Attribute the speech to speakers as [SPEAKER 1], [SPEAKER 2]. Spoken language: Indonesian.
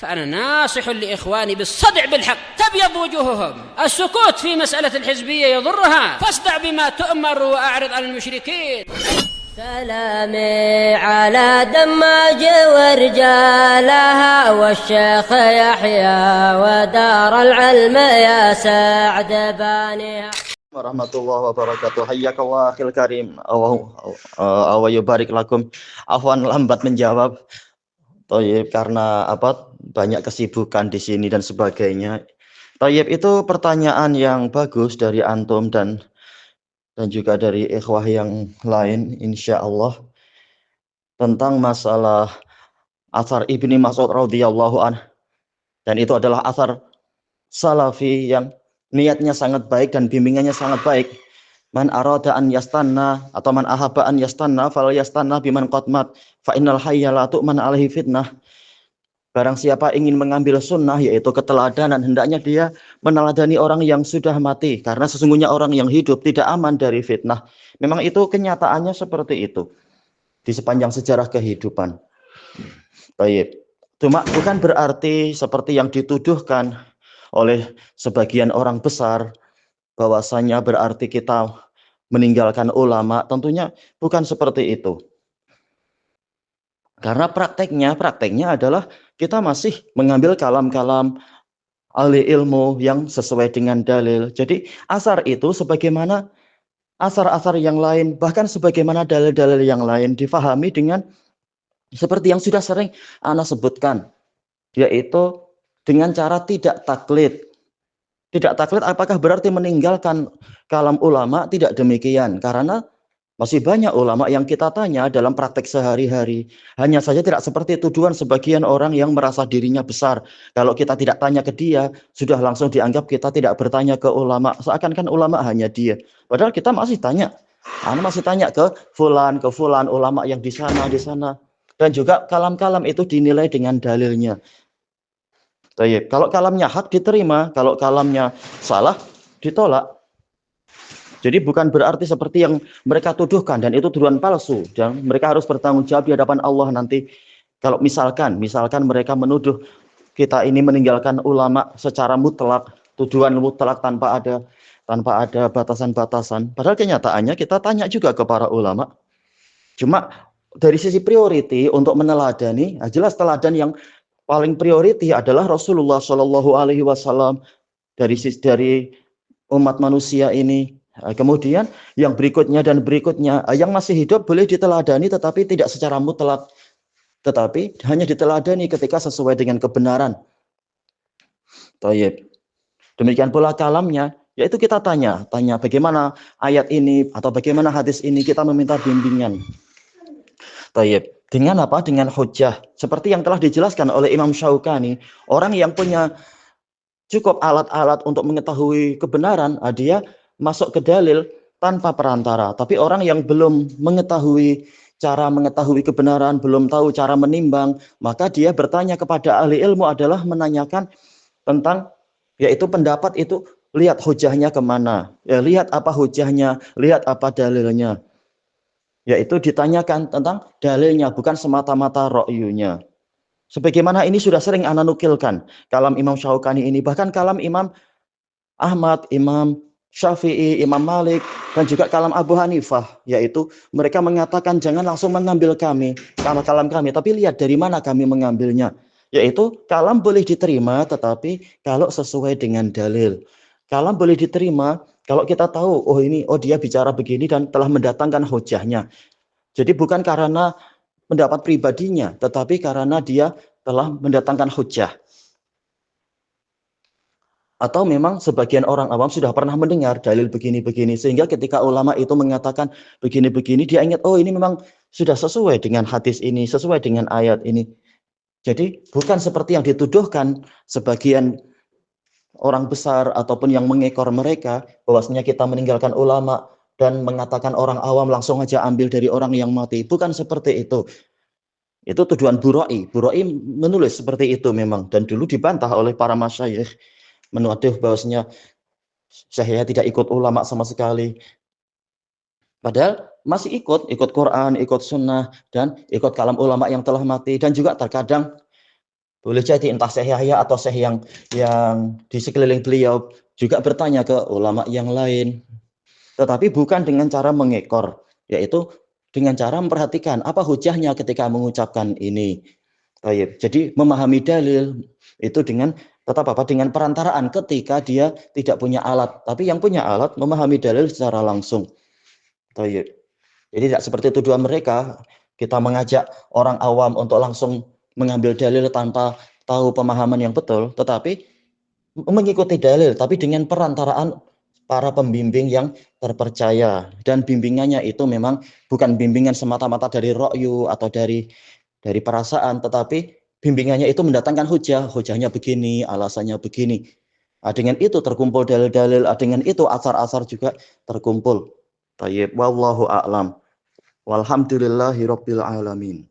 [SPEAKER 1] فأنا ناصح لإخواني بالصدع بالحق تبيض وجوههم. السكوت في مسألة الحزبية يضرها، فاصدع بما تؤمر وأعرض عن المشركين.
[SPEAKER 2] سلامي على دماج ورجالها والشيخ يحيى ودار العلم يا سعد بانيها.
[SPEAKER 3] Warahmatullahi wabarakatuh. Hayyakallah akhil karim. Awa yubarik lakum. Afwan lambat menjawab. Thayyib, karena apa? Banyak kesibukan di sini dan sebagainya. Thayyib, itu pertanyaan yang bagus dari antum dan juga dari ikhwah yang lain insyaallah tentang masalah athar Ibni Mas'ud radhiyallahu anhu, dan itu adalah athar salafi yang niatnya sangat baik dan bimbingannya sangat baik. Man arada an yastanna atau man ahabba an yastanna fal yastanna biman qadmat fa innal hayya la tu'man alaihi fitnah. Barang siapa ingin mengambil sunnah, yaitu keteladanan, hendaknya dia meneladani orang yang sudah mati, karena sesungguhnya orang yang hidup tidak aman dari fitnah. Memang itu kenyataannya seperti itu di sepanjang sejarah kehidupan. Baik. Cuma bukan berarti seperti yang dituduhkan oleh sebagian orang besar bahwasanya berarti kita meninggalkan ulama. Tentunya bukan seperti itu. Karena prakteknya adalah kita masih mengambil kalam-kalam ahli ilmu yang sesuai dengan dalil. Jadi asar itu sebagaimana asar-asar yang lain, bahkan sebagaimana dalil-dalil yang lain difahami dengan seperti yang sudah sering ana sebutkan, yaitu dengan cara tidak taklid. Tidak taklid apakah berarti meninggalkan kalam ulama? Tidak demikian, karena masih banyak ulama yang kita tanya dalam praktek sehari-hari. Hanya saja tidak seperti tuduhan sebagian orang yang merasa dirinya besar. Kalau kita tidak tanya ke dia, sudah langsung dianggap kita tidak bertanya ke ulama. Seakan-akan ulama hanya dia. Padahal kita masih tanya. Anda masih tanya ke fulan, ulama yang di sana, di sana. Dan juga kalam-kalam itu dinilai dengan dalilnya. Kalau kalamnya hak diterima, kalau kalamnya salah ditolak. Jadi bukan berarti seperti yang mereka tuduhkan, dan itu tuduhan palsu, dan mereka harus bertanggung jawab di hadapan Allah nanti. Kalau misalkan mereka menuduh kita ini meninggalkan ulama secara mutlak, tuduhan mutlak tanpa ada batasan-batasan. Padahal kenyataannya kita tanya juga ke para ulama. Cuma dari sisi priority untuk meneladani, jelas teladan yang paling priority adalah Rasulullah Shallallahu Alaihi Wasallam dari umat manusia ini. Kemudian yang berikutnya dan berikutnya, yang masih hidup boleh diteladani tetapi tidak secara mutlak, tetapi hanya diteladani ketika sesuai dengan kebenaran. Thayyib. Demikian pula kalamnya, yaitu kita tanya bagaimana ayat ini atau bagaimana hadis ini, kita meminta bimbingan. Thayyib. Dengan apa? Dengan hujjah. Seperti yang telah dijelaskan oleh Imam Syaukani, orang yang punya cukup alat-alat untuk mengetahui kebenaran, dia masuk ke dalil tanpa perantara. Tapi orang yang belum mengetahui cara mengetahui kebenaran, belum tahu cara menimbang, maka dia bertanya kepada ahli ilmu adalah menanyakan tentang, yaitu pendapat itu, lihat hujahnya kemana, ya, lihat apa hujahnya, lihat apa dalilnya. Yaitu ditanyakan tentang dalilnya, bukan semata-mata ro'yunya. Sebagaimana ini sudah sering ana nukilkan kalam Imam Syaukani ini, bahkan kalam Imam Ahmad, Imam Syafi'i, Imam Malik, dan juga kalam Abu Hanifah, yaitu mereka mengatakan jangan langsung mengambil kalam kami, tapi lihat dari mana kami mengambilnya. Yaitu kalam boleh diterima, tetapi kalau sesuai dengan dalil. Kalam boleh diterima kalau kita tahu, dia bicara begini dan telah mendatangkan hujahnya. Jadi bukan karena pendapat pribadinya, tetapi karena dia telah mendatangkan hujah. Atau memang sebagian orang awam sudah pernah mendengar dalil begini-begini, sehingga ketika ulama itu mengatakan begini-begini, dia ingat, ini memang sudah sesuai dengan hadis ini, sesuai dengan ayat ini. Jadi bukan seperti yang dituduhkan sebagian orang besar ataupun yang mengekor mereka, bahwasanya kita meninggalkan ulama dan mengatakan orang awam langsung aja ambil dari orang yang mati. Bukan seperti itu. Itu tuduhan Bura'i. Bura'i menulis seperti itu memang, dan dulu dibantah oleh para masyayikh, menuduh bahwasanya Syekh tidak ikut ulama sama sekali. Padahal masih ikut Quran, ikut sunnah, dan ikut kalam ulama yang telah mati. Dan juga terkadang Boleh jadi entah Syekh Yahya atau Syekh yang di sekeliling beliau juga bertanya ke ulama yang lain. Tetapi bukan dengan cara mengekor, yaitu dengan cara memperhatikan apa hujahnya ketika mengucapkan ini. Baik. Jadi memahami dalil itu dengan tetap dengan perantaraan ketika dia tidak punya alat, tapi yang punya alat memahami dalil secara langsung. Baik. Jadi tidak seperti tuduhan mereka, kita mengajak orang awam untuk langsung mengambil dalil tanpa tahu pemahaman yang betul, tetapi mengikuti dalil, tapi dengan perantaraan para pembimbing yang terpercaya. Dan bimbingannya itu memang bukan bimbingan semata-mata dari ra'yu atau dari perasaan, tetapi bimbingannya itu mendatangkan hujahnya begini, alasannya begini. Dengan itu terkumpul dalil-dalil, dengan itu asar-asar juga terkumpul. Tayyib, wallahu a'lam. Walhamdulillahirabbil alamin.